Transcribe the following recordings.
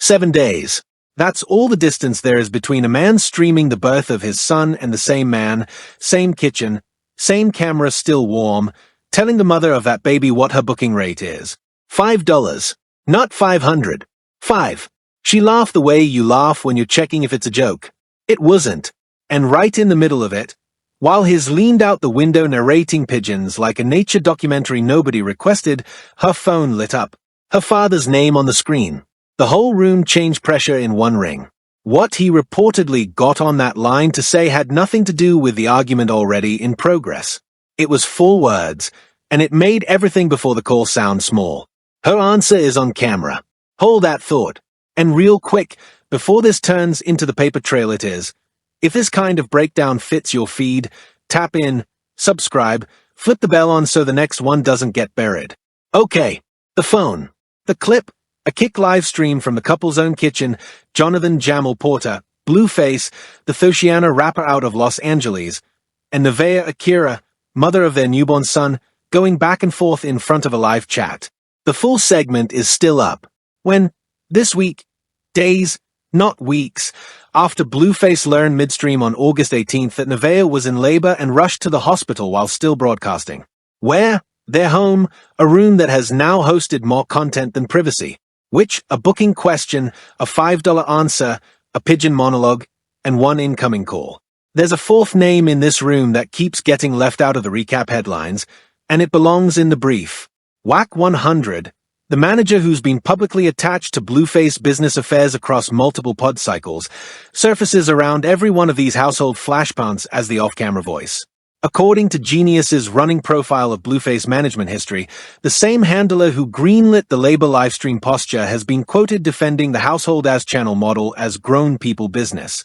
7 days. That's all the distance there is between a man streaming the birth of his son and the same man, same kitchen, same camera still warm, telling the mother of that baby what her booking rate is. $5. Not 500. 5. She laughed the way you laugh when you're checking if it's a joke. It wasn't. And right in the middle of it, while he's leaned out the window narrating pigeons like a nature documentary nobody requested, her phone lit up. Her father's name on the screen. The whole room changed pressure in one ring. What he reportedly got on that line to say had nothing to do with the argument already in progress. It was 4 words, and it made everything before the call sound small. Her answer is on camera. Hold that thought. And real quick, before this turns into the paper trail it is, if this kind of breakdown fits your feed, tap in, subscribe, flip the bell on so the next one doesn't get buried. Okay, the phone. The clip, a Kick live stream from the couple's own kitchen, Johnathan Jamal Porter, Blueface, the Thoshiana rapper out of Los Angeles, and Nevaeh Akira, mother of their newborn son, going back and forth in front of a live chat. The full segment is still up. When, this week, days, not weeks, after Blueface learned midstream on August 18th that Nevaeh was in labor and rushed to the hospital while still broadcasting. Where? Their home, a room that has now hosted more content than privacy. Which, a booking question, a $5 answer, a pigeon monologue, and 1 incoming call. There's a 4th name in this room that keeps getting left out of the recap headlines, and it belongs in the brief. Whack 100, the manager who's been publicly attached to Blueface business affairs across multiple pod cycles, surfaces around every one of these household flashpoints as the off-camera voice. According to Genius's running profile of Blueface management history, the same handler who greenlit the labor livestream posture has been quoted defending the household as channel model as grown people business.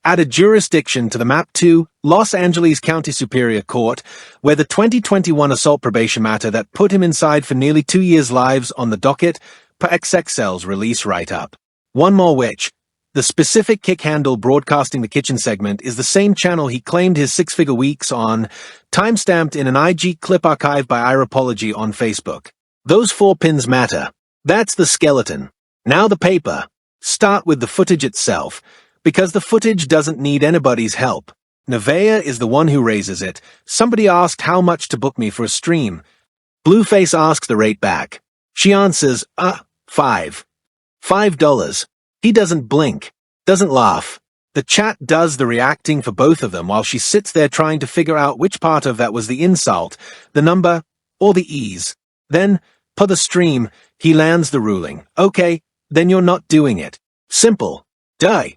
Added jurisdiction to the MAP 2, Los Angeles County Superior Court, where the 2021 assault probation matter that put him inside for nearly 2 years lives on the docket per XXL's release write-up. One more which, the specific Kick handle broadcasting the kitchen segment is the same channel he claimed his 6-figure weeks on, timestamped in an IG clip archived by Irapology on Facebook. Those 4 pins matter. That's the skeleton. Now the paper. Start with the footage itself, because the footage doesn't need anybody's help. Nevaeh is the one who raises it. Somebody asked how much to book me for a stream. Blueface asks the rate back. She answers, $5. $5. He doesn't blink, doesn't laugh. The chat does the reacting for both of them while she sits there trying to figure out which part of that was the insult, the number, or the ease. Then, per the stream, he lands the ruling. Okay, then you're not doing it. Simple. Duh.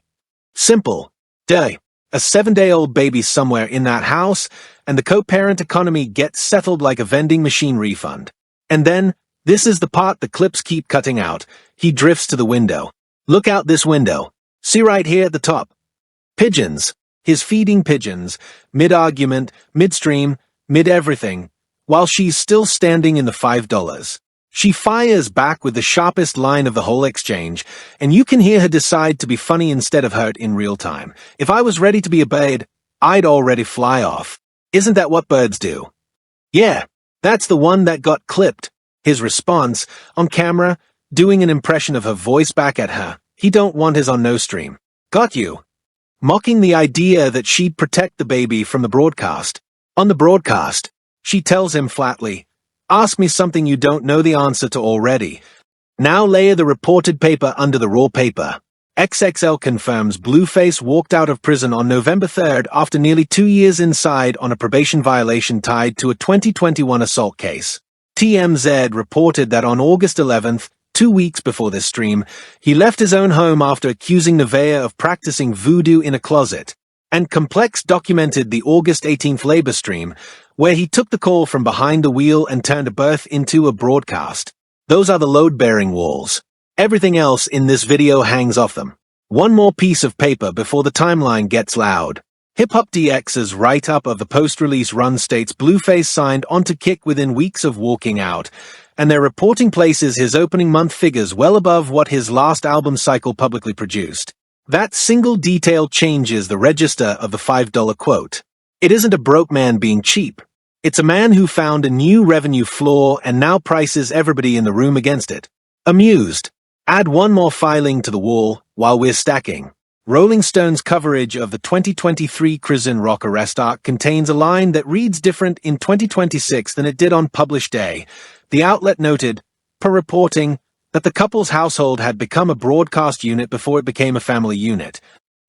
Simple. Duh. A 7-day-old baby somewhere in that house, and the co-parent economy gets settled like a vending machine refund. And then, this is the part the clips keep cutting out. He drifts to the window. Look out this window. See right here at the top. Pigeons. He's feeding pigeons, mid-argument, midstream, mid-everything, while she's still standing in the $5. She fires back with the sharpest line of the whole exchange, and you can hear her decide to be funny instead of hurt in real time. If I was ready to be obeyed, I'd already fly off. Isn't that what birds do? Yeah, that's the one that got clipped. His response, on camera, doing an impression of her voice back at her. He don't want his on no stream. Got you. Mocking the idea that she'd protect the baby from the broadcast. On the broadcast, she tells him flatly, ask me something you don't know the answer to already. Now layer the reported paper under the raw paper. XXL confirms Blueface walked out of prison on November 3rd after nearly 2 years inside on a probation violation tied to a 2021 assault case. TMZ reported that on August 11th, 2 weeks before this stream, he left his own home after accusing Nevaeh of practicing voodoo in a closet, and Complex documented the August 18th labor stream, where he took the call from behind the wheel and turned a birth into a broadcast. Those are the load-bearing walls. Everything else in this video hangs off them. One more piece of paper before the timeline gets loud. Hip Hop DX's write-up of the post-release run states Blueface signed onto Kick within weeks of walking out, and their reporting places his opening month figures well above what his last album cycle publicly produced. That single detail changes the register of the $5 quote. It isn't a broke man being cheap. It's a man who found a new revenue floor and now prices everybody in the room against it. Amused. Add one more filing to the wall while we're stacking. Rolling Stone's coverage of the 2023 Christian rock arrest arc contains a line that reads different in 2026 than it did on published day. The outlet noted, per reporting, that the couple's household had become a broadcast unit before it became a family unit.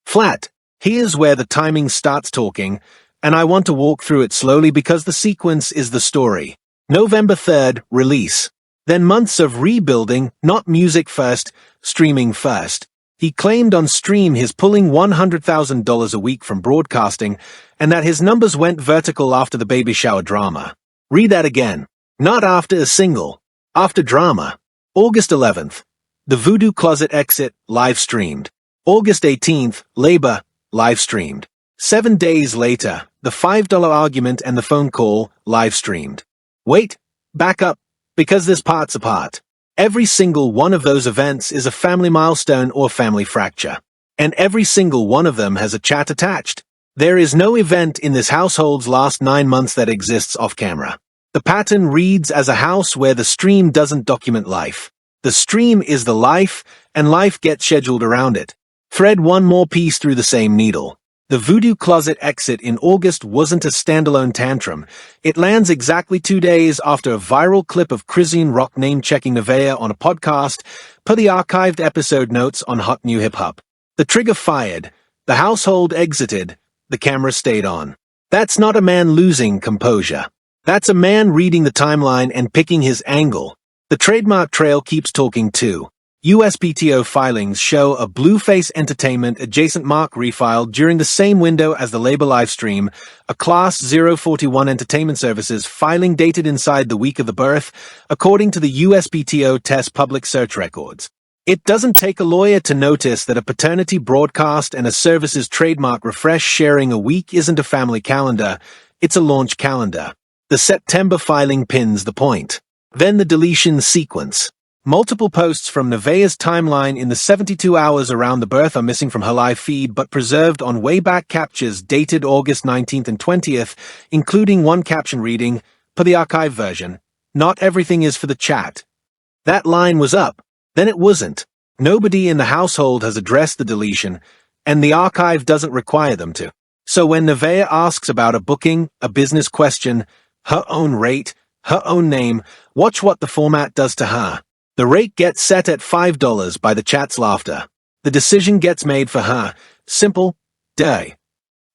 Flat. Here's where the timing starts talking, and I want to walk through it slowly because the sequence is the story. November 3rd, release. Then months of rebuilding, not music first, streaming first. He claimed on stream he's pulling $100,000 a week from broadcasting, and that his numbers went vertical after the baby shower drama. Read that again. Not after a single. After drama. August 11th. The Voodoo Closet exit, live streamed. August 18th, Labor, live streamed. 7 days later, the $5 argument and the phone call, live streamed. Wait, back up, because this part's apart. Every single one of those events is a family milestone or family fracture. And every single one of them has a chat attached. There is no event in this household's last 9 months that exists off camera. The pattern reads as a house where the stream doesn't document life. The stream is the life, and life gets scheduled around it. Thread one more piece through the same needle. The Voodoo Closet exit in August wasn't a standalone tantrum. It lands exactly 2 days after a viral clip of Christian rock name-checking Nevaeh on a podcast, per the archived episode notes on Hot New Hip Hop. The trigger fired, the household exited, the camera stayed on. That's not a man losing composure. That's a man reading the timeline and picking his angle. The trademark trail keeps talking too. USPTO filings show a Blueface Entertainment adjacent mark refiled during the same window as the Labor livestream, a Class 041 Entertainment Services filing dated inside the week of the birth, according to the USPTO test public search records. It doesn't take a lawyer to notice that a paternity broadcast and a services trademark refresh sharing a week isn't a family calendar, it's a launch calendar. The September filing pins the point. Then the deletion sequence. Multiple posts from Nevaeh's timeline in the 72 hours around the birth are missing from her live feed but preserved on Wayback Captures dated August 19th and 20th, including one caption reading, per the archive version, "Not everything is for the chat." That line was up, then it wasn't. Nobody in the household has addressed the deletion, and the archive doesn't require them to. So when Nevaeh asks about a booking, a business question, her own rate, her own name, watch what the format does to her. The rate gets set at $5 by the chat's laughter. The decision gets made for her. Simple. Day.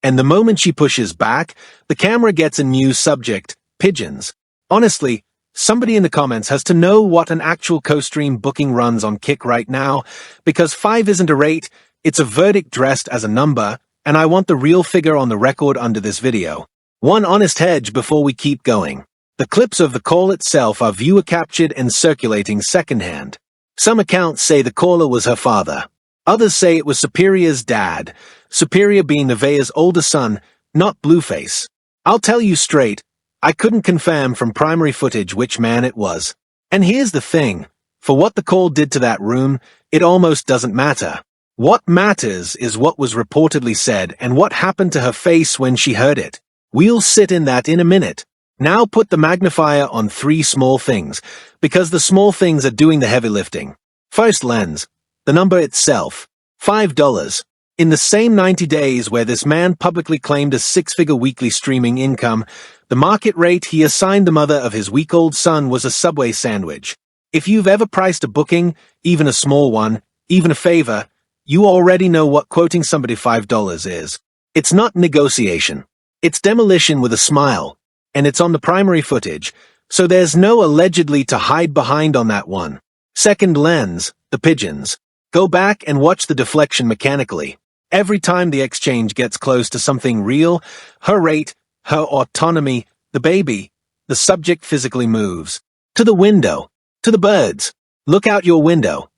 And the moment she pushes back, the camera gets a new subject, pigeons. Honestly, somebody in the comments has to know what an actual co-stream booking runs on Kick right now, because 5 isn't a rate, it's a verdict dressed as a number, and I want the real figure on the record under this video. One honest hedge before we keep going. The clips of the call itself are viewer-captured and circulating secondhand. Some accounts say the caller was her father. Others say it was Superior's dad, Superior being Nevaeh's older son, not Blueface. I'll tell you straight, I couldn't confirm from primary footage which man it was. And here's the thing, for what the call did to that room, it almost doesn't matter. What matters is what was reportedly said and what happened to her face when she heard it. We'll sit in that in a minute. Now put the magnifier on 3 small things, because the small things are doing the heavy lifting. First lens, the number itself, $5. In the same 90 days where this man publicly claimed a 6-figure weekly streaming income, the market rate he assigned the mother of his week-old son was a Subway sandwich. If you've ever priced a booking, even a small one, even a favor, you already know what quoting somebody $5 is. It's not negotiation. It's demolition with a smile. And it's on the primary footage, so there's no allegedly to hide behind on that one. Second lens, the pigeons. Go back and watch the deflection mechanically. Every time the exchange gets close to something real, her rate, her autonomy, the baby, the subject physically moves. To the window, to the birds. Look out your window.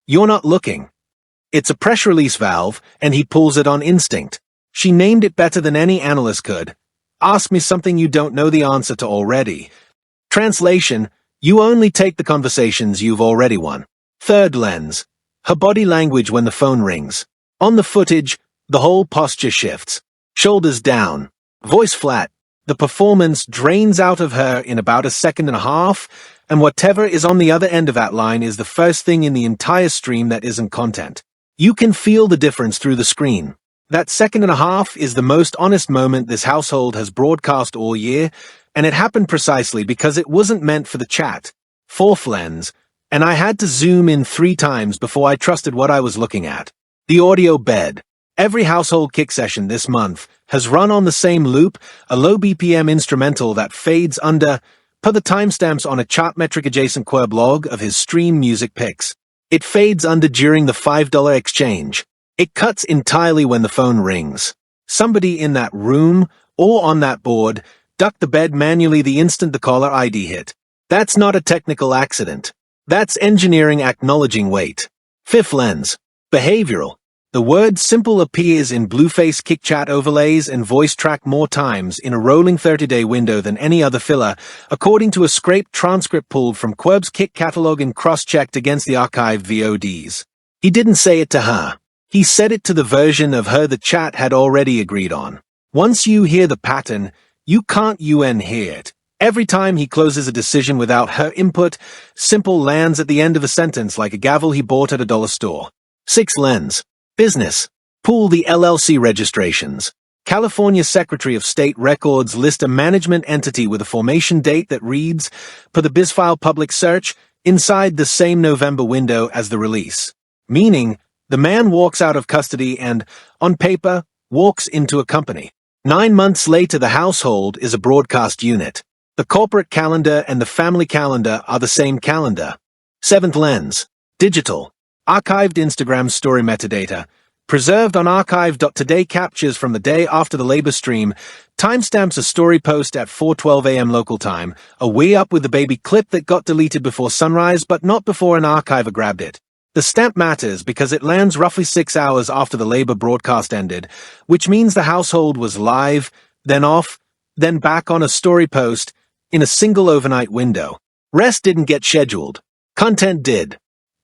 You're not looking. It's a pressure release valve, and he pulls it on instinct. She named it better than any analyst could. Ask me something you don't know the answer to already. Translation, you only take the conversations you've already won. Third lens, her body language when the phone rings. On the footage, the whole posture shifts. Shoulders down, voice flat, The performance drains out of her in about a second and a half, and whatever is on the other end of that line is the first thing in the entire stream that isn't content. You can feel the difference through the screen. That second and a half is the most honest moment this household has broadcast all year, and it happened precisely because it wasn't meant for the chat. Fourth lens, and I had to zoom in 3 times before I trusted what I was looking at. The audio bed. Every household kick session this month has run on the same loop, a low BPM instrumental that fades under, per the timestamps on a Chartmetric adjacent Querb log of his stream music picks. It fades under during the $5 exchange. It cuts entirely when the phone rings. Somebody in that room, or on that board, ducked the bed manually the instant the caller ID hit. That's not a technical accident. That's engineering acknowledging weight. Fifth lens. Behavioral. The word simple appears in Blueface kick chat overlays and voice track more times in a rolling 30-day window than any other filler, according to a scraped transcript pulled from Querb's kick catalog and cross-checked against the archived VODs. He didn't say it to her. He said it to the version of her the chat had already agreed on. Once you hear the pattern, you can't hear it. Every time he closes a decision without her input, simple lands at the end of a sentence like a gavel he bought at a dollar store. Sixth lens. Business. Pull the LLC registrations. California Secretary of State records list a management entity with a formation date that reads, per the BizFile public search, inside the same November window as the release. Meaning, the man walks out of custody and, on paper, walks into a company. 9 months later, the household is a broadcast unit. The corporate calendar and the family calendar are the same calendar. Seventh lens. Digital. Archived Instagram story metadata. Preserved on archive.today captures from the day after the labor stream, timestamps a story post at 4:12 a.m. local time, a way up with the baby clip that got deleted before sunrise but not before an archiver grabbed it. The stamp matters because it lands roughly 6 hours after the labor broadcast ended, which means the household was live, then off, then back on a story post, in a single overnight window. Rest didn't get scheduled. Content did.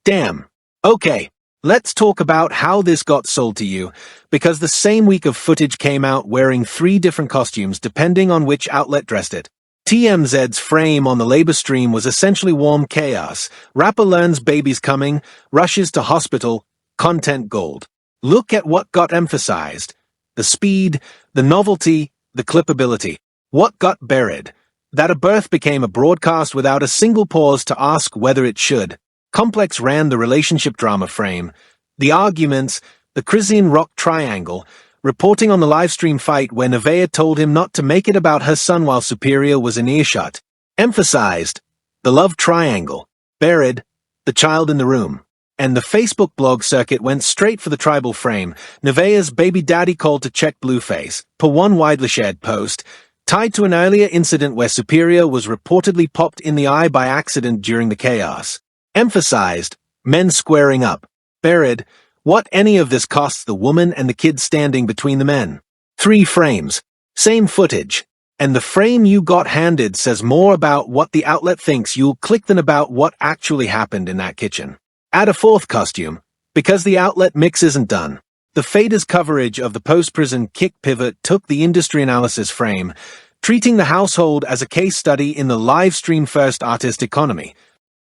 Damn. Okay, let's talk about how this got sold to you, because the same week of footage came out wearing 3 different costumes depending on which outlet dressed it. TMZ's frame on the labor stream was essentially warm chaos. Rapper learns baby's coming, rushes to hospital, content gold. Look at what got emphasized. The speed, the novelty, the clippability. What got buried? That a birth became a broadcast without a single pause to ask whether it should. Complex ran the relationship drama frame, the arguments, the Christian rock triangle, reporting on the livestream fight where Nevaeh told him not to make it about her son while Superior was in earshot. Emphasized, the love triangle, buried, the child in the room. And the Facebook blog circuit went straight for the tribal frame. Nevaeh's baby daddy called to check Blueface, per one widely shared post, tied to an earlier incident where Superior was reportedly popped in the eye by accident during the chaos. Emphasized, men squaring up. Buried, what any of this costs the woman and the kid standing between the men. 3 frames. Same footage. And the frame you got handed says more about what the outlet thinks you'll click than about what actually happened in that kitchen. Add a 4th costume, because the outlet mix isn't done. The Fader's coverage of the post-prison kick pivot took the industry analysis frame, treating the household as a case study in the live stream first artist economy.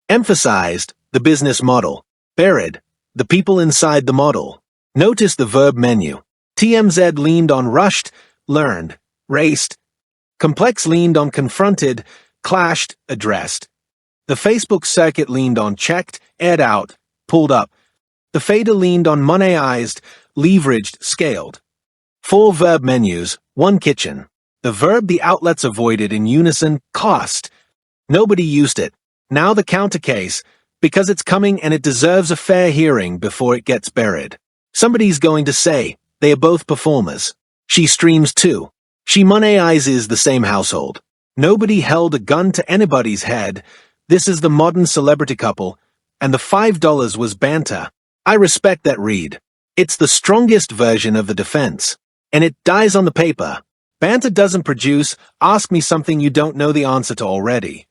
Emphasized, the business model. Buried, the people inside the model. Notice the verb menu. TMZ leaned on rushed, learned, raced. Complex leaned on confronted, clashed, addressed. The Facebook circuit leaned on checked, aired out, pulled up. The Fader leaned on monetized, leveraged, scaled. 4 verb menus, 1 kitchen. The verb the outlets avoided in unison, cost. Nobody used it. Now the counter case, because it's coming and it deserves a fair hearing before it gets buried. Somebody's going to say, they are both performers. She streams too. She monetizes the same household. Nobody held a gun to anybody's head. This is the modern celebrity couple, and the $5 was banter. I respect that read. It's the strongest version of the defense. And it dies on the paper. Banter doesn't produce, ask me something you don't know the answer to already.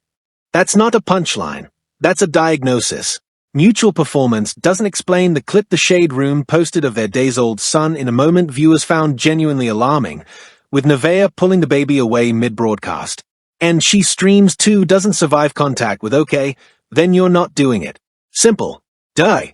That's not a punchline. That's a diagnosis. Mutual performance doesn't explain the clip the Shade Room posted of their days-old son in a moment viewers found genuinely alarming, with Nevaeh pulling the baby away mid-broadcast. And she streams too, doesn't survive contact with okay, then you're not doing it. Simple. Duh.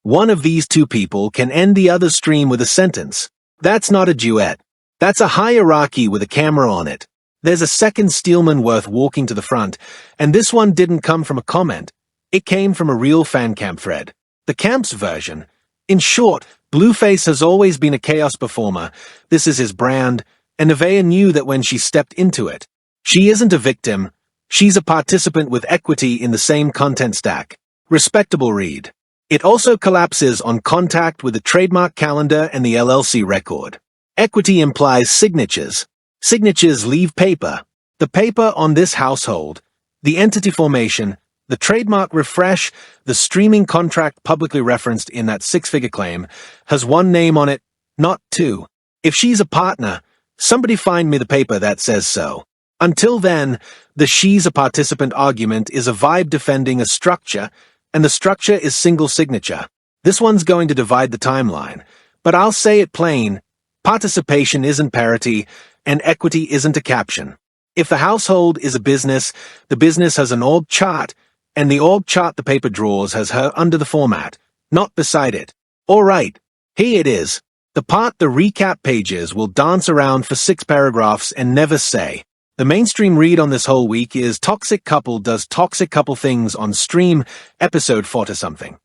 One of these two people can end the other stream with a sentence. That's not a duet. That's a hierarchy with a camera on it. There's a second Steelman worth walking to the front, and this one didn't come from a comment. It came from a real fan camp thread. The camp's version. In short, Blueface has always been a chaos performer. This is his brand, and Nevaeh knew that when she stepped into it. She isn't a victim. She's a participant with equity in the same content stack. Respectable read. It also collapses on contact with the trademark calendar and the LLC record. Equity implies signatures. Signatures leave paper. The paper on this household, the entity formation, the trademark refresh, the streaming contract publicly referenced in that six-figure claim, has one name on it, not two. If she's a partner, somebody find me the paper that says so. Until then, the she's a participant argument is a vibe defending a structure, and the structure is single signature. This one's going to divide the timeline, but I'll say it plain, participation isn't parity, and equity isn't a caption. If the household is a business, the business has an org chart, and the org chart the paper draws has her under the format, not beside it. All right, here it is. The part the recap pages will dance around for 6 paragraphs and never say. The mainstream read on this whole week is Toxic Couple does toxic couple things on stream, episode 4 to something.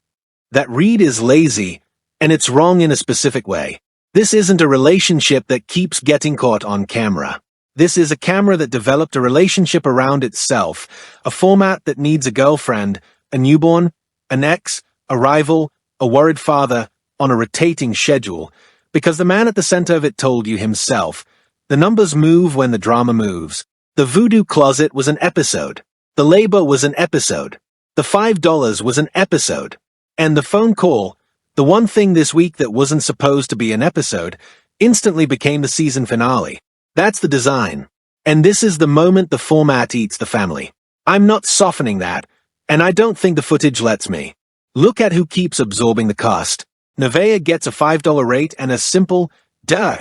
That read is lazy, and it's wrong in a specific way. This isn't a relationship that keeps getting caught on camera. This is a camera that developed a relationship around itself, a format that needs a girlfriend, a newborn, an ex, a rival, a worried father, on a rotating schedule, because the man at the center of it told you himself. The numbers move when the drama moves. The voodoo closet was an episode. The labor was an episode. The $5 was an episode. And the phone call, the one thing this week that wasn't supposed to be an episode, instantly became the season finale. That's the design. And this is the moment the format eats the family. I'm not softening that, and I don't think the footage lets me. Look at who keeps absorbing the cost. Nevaeh gets a $5 rate and a simple, duh.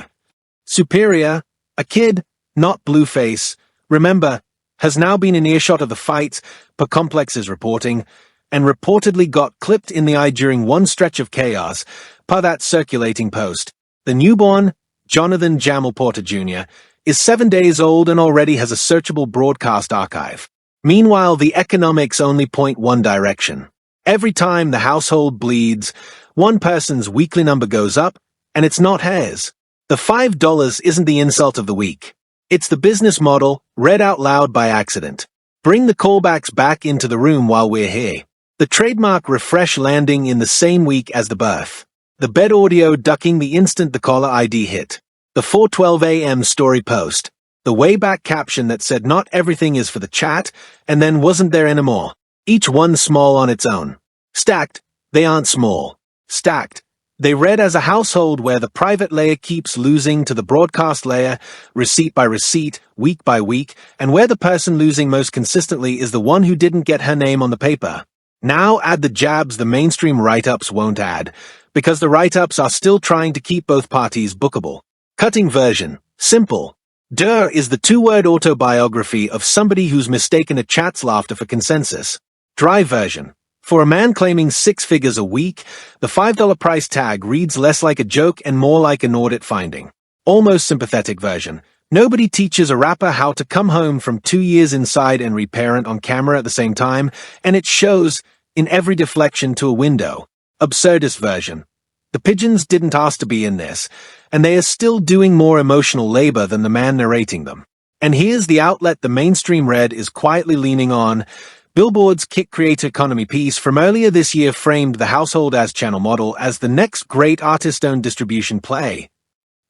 Superior, a kid, not Blueface, remember, has now been in earshot of the fight, per Complex's reporting, and reportedly got clipped in the eye during one stretch of chaos, per that circulating post. The newborn, Johnathan Jamal Porter Jr., is 7 days old and already has a searchable broadcast archive. Meanwhile, the economics only point one direction. Every time the household bleeds, one person's weekly number goes up, and it's not hers. The $5 isn't the insult of the week. It's the business model, read out loud by accident. Bring the callbacks back into the room while we're here. The trademark refresh landing in the same week as the birth. The bed audio ducking the instant the caller ID hit. The 4:12 a.m. story post. The way back caption that said not everything is for the chat, and then wasn't there anymore. Each one small on its own. Stacked, they aren't small. Stacked, they read as a household where the private layer keeps losing to the broadcast layer, receipt by receipt, week by week, and where the person losing most consistently is the one who didn't get her name on the paper. Now add the jabs the mainstream write-ups won't add, because the write-ups are still trying to keep both parties bookable. Cutting version. Simple. Durr is the two-word autobiography of somebody who's mistaken a chat's laughter for consensus. Dry version. For a man claiming 6 figures a week, the $5 price tag reads less like a joke and more like an audit finding. Almost sympathetic version. Nobody teaches a rapper how to come home from 2 years inside and reparent on camera at the same time, and it shows in every deflection to a window. Absurdist version. The pigeons didn't ask to be in this, and they are still doing more emotional labor than the man narrating them. And here's the outlet the mainstream read is quietly leaning on. Billboard's Kick Creator Economy piece from earlier this year framed the household as channel model as the next great artist-owned distribution play.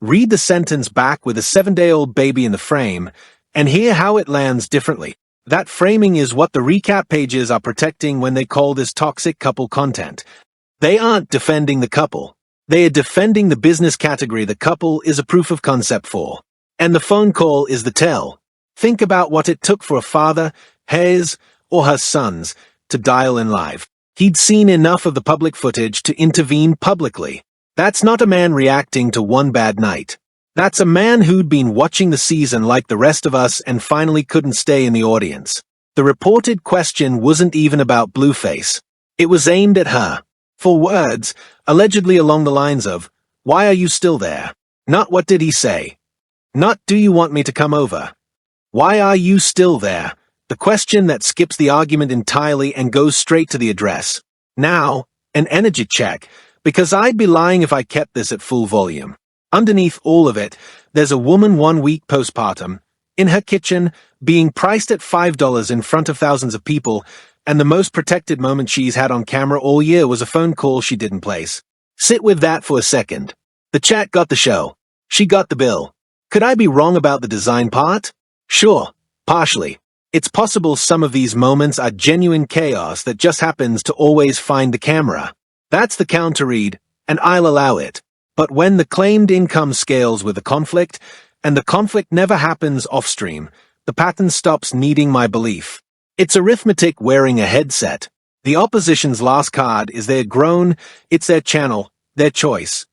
Read the sentence back with a 7-day-old baby in the frame, and hear how it lands differently. That framing is what the recap pages are protecting when they call this toxic couple content. They aren't defending the couple. They are defending the business category the couple is a proof of concept for. And the phone call is the tell. Think about what it took for a father, his or her sons, to dial in live. He'd seen enough of the public footage to intervene publicly. That's not a man reacting to one bad night. That's a man who'd been watching the season like the rest of us and finally couldn't stay in the audience. The reported question wasn't even about Blueface. It was aimed at her. For words, allegedly along the lines of, "Why are you still there?" Not "What did he say?" Not "Do you want me to come over?" "Why are you still there?" The question that skips the argument entirely and goes straight to the address. Now, an energy check, because I'd be lying if I kept this at full volume. Underneath all of it, there's a woman 1 week postpartum, in her kitchen, being priced at $5 in front of thousands of people, and the most protected moment she's had on camera all year was a phone call she didn't place. Sit with that for a second. The chat got the show. She got the bill. Could I be wrong about the design part? Sure, partially. It's possible some of these moments are genuine chaos that just happens to always find the camera. That's the counter read, and I'll allow it. But when the claimed income scales with the conflict, and the conflict never happens off-stream, the pattern stops needing my belief. It's arithmetic wearing a headset. The opposition's last card is they're grown, it's their channel, their choice.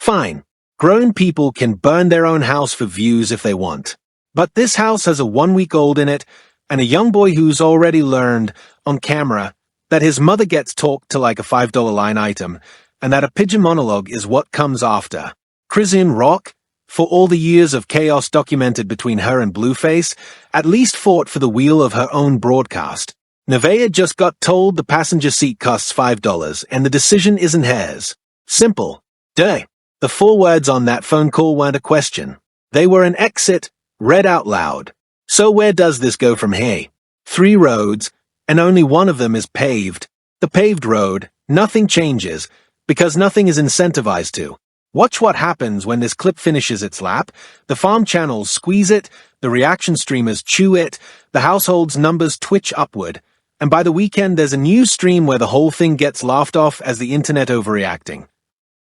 Fine. Grown people can burn their own house for views if they want. But this house has a 1 week old in it, and a young boy who's already learned, on camera, that his mother gets talked to like a $5 line item, and that a pigeon monologue is what comes after. Chrisian Rock, for all the years of chaos documented between her and Blueface, at least fought for the wheel of her own broadcast. Nevaeh just got told the passenger seat costs $5 and the decision isn't hers. Simple. Duh. The 4 words on that phone call weren't a question. They were an exit, read out loud. So where does this go from here? 3 roads, and only one of them is paved. The paved road, nothing changes, because nothing is incentivized to. Watch what happens when this clip finishes its lap. The farm channels squeeze it, the reaction streamers chew it, the household's numbers twitch upward, and by the weekend there's a new stream where the whole thing gets laughed off as the internet overreacting.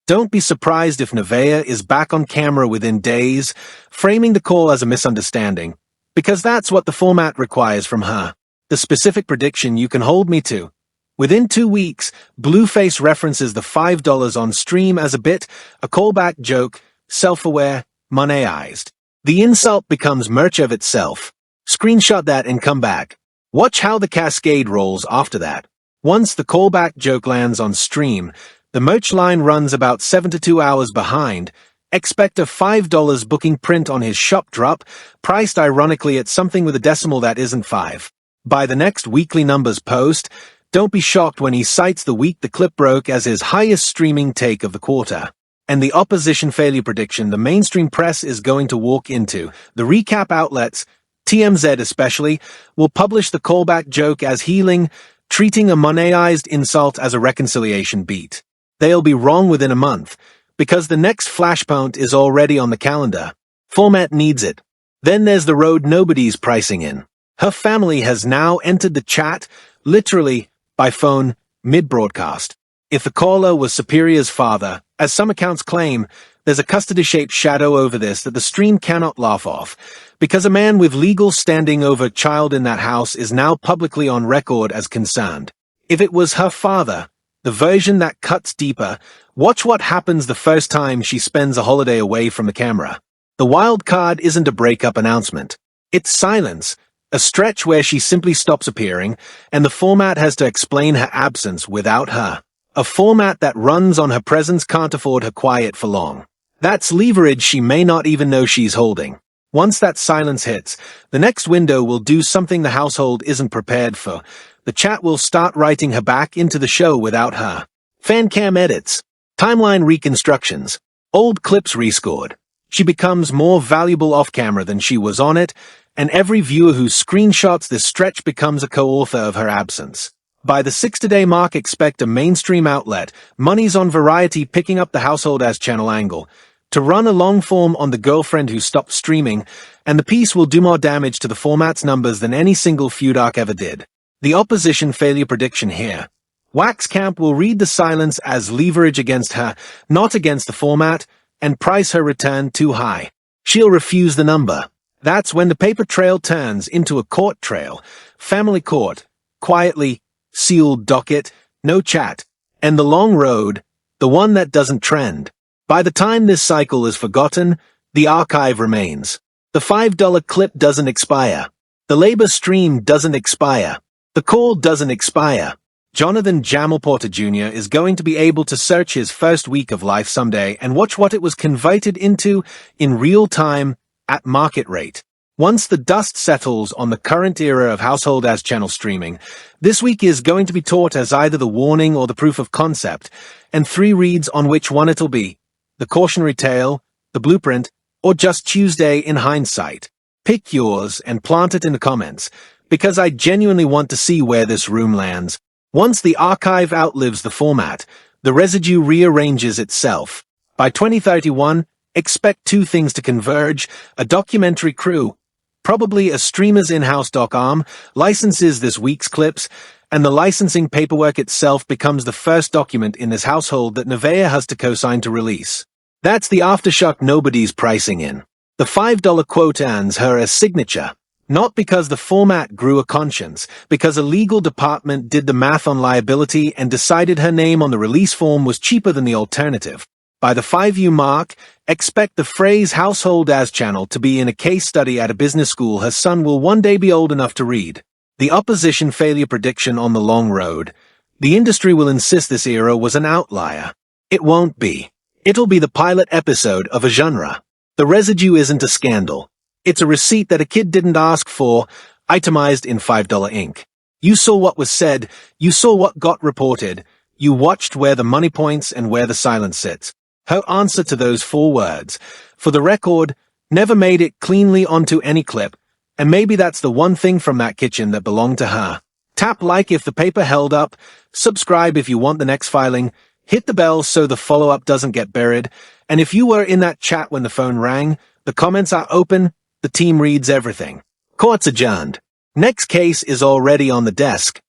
Don't be surprised if Nevaeh is back on camera within days, framing the call as a misunderstanding, because that's what the format requires from her. The specific prediction you can hold me to. Within 2 weeks, Blueface references the $5 on stream as a bit, a callback joke, self-aware, monetized. The insult becomes merch of itself. Screenshot that and come back. Watch how the cascade rolls after that. Once the callback joke lands on stream, the merch line runs about 72 hours behind. Expect a $5 booking print on his shop drop, priced ironically at something with a decimal that isn't 5. By the next weekly numbers post, don't be shocked when he cites the week the clip broke as his highest streaming take of the quarter. And the opposition failure prediction the mainstream press is going to walk into. The recap outlets, TMZ especially, will publish the callback joke as healing, treating a monetized insult as a reconciliation beat. They'll be wrong within a month, because the next flashpoint is already on the calendar. Format needs it. Then there's the road nobody's pricing in. Her family has now entered the chat, literally, by phone, mid-broadcast. If the caller was Superior's father, as some accounts claim, there's a custody-shaped shadow over this that the stream cannot laugh off, because a man with legal standing over a child in that house is now publicly on record as concerned. If it was her father, the version that cuts deeper, watch what happens the first time she spends a holiday away from the camera. The wild card isn't a breakup announcement. It's silence. A stretch where she simply stops appearing, and the format has to explain her absence without her. A format that runs on her presence can't afford her quiet for long. That's leverage she may not even know she's holding. Once that silence hits, the next window will do something the household isn't prepared for. The chat will start writing her back into the show without her. Fan cam edits. Timeline reconstructions. Old clips rescored. She becomes more valuable off-camera than she was on it, and every viewer who screenshots this stretch becomes a co-author of her absence. By the 60-day mark, expect a mainstream outlet, Money's on Variety picking up the household as channel angle, to run a long form on the girlfriend who stopped streaming, and the piece will do more damage to the format's numbers than any single feud arc ever did. The opposition failure prediction here. Wax Camp will read the silence as leverage against her, not against the format, and price her return too high. She'll refuse the number. That's when the paper trail turns into a court trail, family court, quietly, sealed docket, no chat, and the long road, the one that doesn't trend. By the time this cycle is forgotten, The archive remains. The $5 clip doesn't expire. The labor stream doesn't expire. The call doesn't expire. Johnathan Jamal Porter Jr. is going to be able to search his first week of life someday and watch what it was converted into in real time at market rate. Once the dust settles on the current era of household as channel streaming, this week is going to be taught as either the warning or the proof of concept, and 3 reads on which one it'll be: the cautionary tale, the blueprint, or just Tuesday in hindsight. Pick yours and plant it in the comments, because I genuinely want to see where this room lands. Once the archive outlives the format, the residue rearranges itself. By 2031, expect 2 things to converge: a documentary crew, probably a streamer's in-house doc arm, licenses this week's clips, and the licensing paperwork itself becomes the first document in this household that Nevaeh has to co-sign to release. That's the aftershock nobody's pricing in. The $5 quote earns her a signature. Not because the format grew a conscience, because a legal department did the math on liability and decided her name on the release form was cheaper than the alternative. By the 5U mark, expect the phrase household as channel to be in a case study at a business school her son will one day be old enough to read. The opposition failure prediction on the long road. The industry will insist this era was an outlier. It won't be. It'll be the pilot episode of a genre. The residue isn't a scandal. It's a receipt that a kid didn't ask for, itemized in $5 ink. You saw what was said, you saw what got reported, you watched where the money points and where the silence sits. Her answer to those 4 words, for the record, never made it cleanly onto any clip, and maybe that's the one thing from that kitchen that belonged to her. Tap like if the paper held up, subscribe if you want the next filing, hit the bell so the follow-up doesn't get buried, and if you were in that chat when the phone rang, the comments are open. The team reads everything. Court's adjourned. Next case is already on the desk.